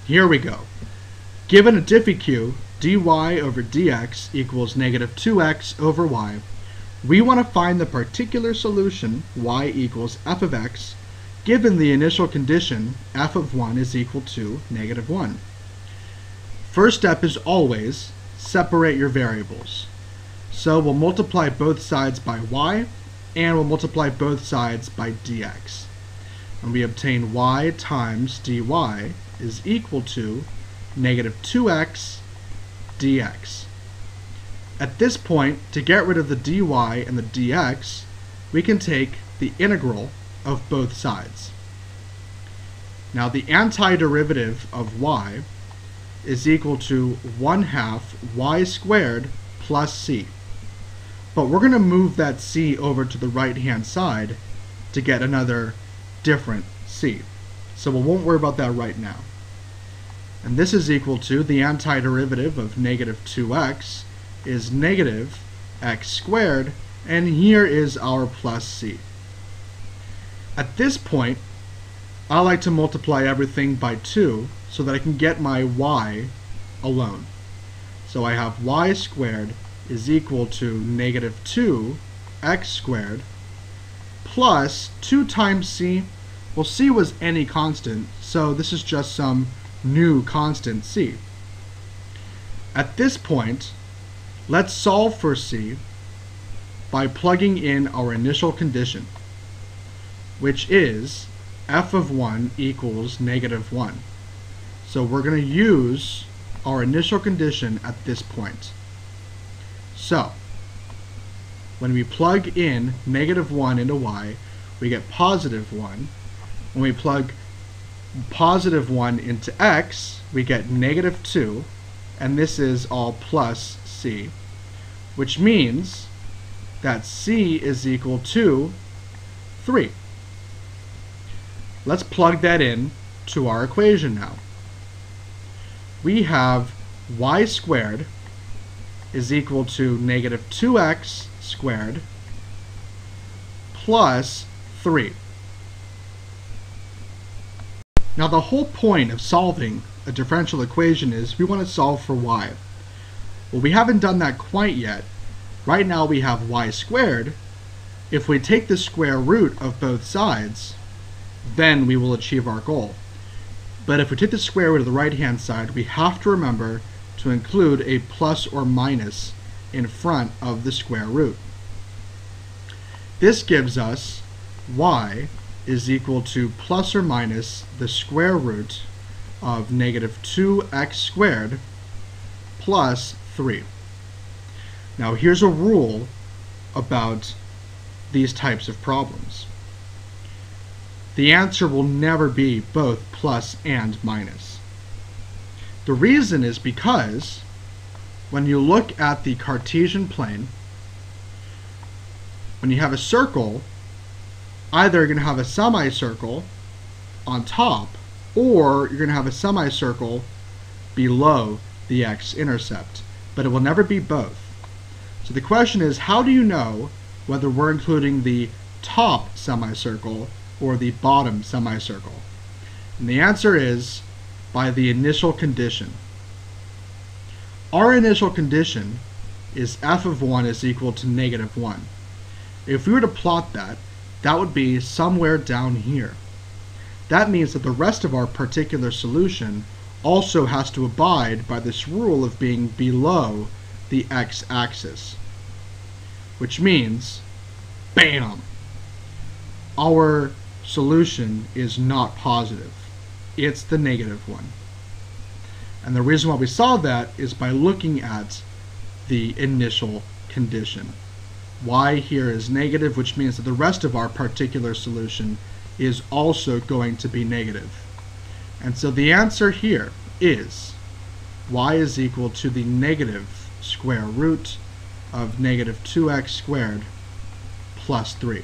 Here we go. Given a diffeq, dy over dx equals negative 2x over y, we want to find the particular solution, y equals f of x, given the initial condition, f of 1 is equal to negative 1. First step is always separate your variables. So we'll multiply both sides by y, and we'll multiply both sides by dx. And we obtain y times dy is equal to negative 2x dx. At this point, to get rid of the dy and the dx, we can take the integral of both sides. Now the antiderivative of y is equal to 1/2 y squared plus c. But we're going to move that c over to the right hand side to get another different c. So we won't worry about that right now. And this is equal to the antiderivative of negative 2x is negative x squared, and here is our plus c. At this point, I like to multiply everything by 2 so that I can get my y alone. So I have y squared is equal to negative 2x squared plus 2 times c. Well, c was any constant, so this is just some new constant c. At this point, let's solve for c by plugging in our initial condition, which is f of 1 equals negative 1. So we're going to use our initial condition at this point. So when we plug in negative 1 into y, we get positive 1. When we plug positive 1 into x, we get negative 2, and this is all plus c, which means that c is equal to 3. Let's plug that in to our equation now. We have y squared is equal to negative 2x squared plus 3. Now the whole point of solving a differential equation is we want to solve for y. Well, we haven't done that quite yet. Right now we have y squared. If we take the square root of both sides, then we will achieve our goal. But if we take the square root of the right hand side, we have to remember to include a plus or minus in front of the square root. This gives us y is equal to plus or minus the square root of negative 2x squared plus 3. Now here's a rule about these types of problems. The answer will never be both plus and minus. The reason is because when you look at the Cartesian plane, when you have a circle, either you're going to have a semicircle on top, or you're going to have a semicircle below the x-intercept, but it will never be both. So the question is, how do you know whether we're including the top semicircle or the bottom semicircle? And the answer is by the initial condition. Our initial condition is f of 1 is equal to negative 1. If we were to plot that, that would be somewhere down here. That means that the rest of our particular solution also has to abide by this rule of being below the x-axis, which means, bam, our solution is not positive. It's the negative one. And the reason why we saw that is by looking at the initial condition. Y here is negative, which means that the rest of our particular solution is also going to be negative. And so the answer here is y is equal to the negative square root of negative 2x squared plus 3.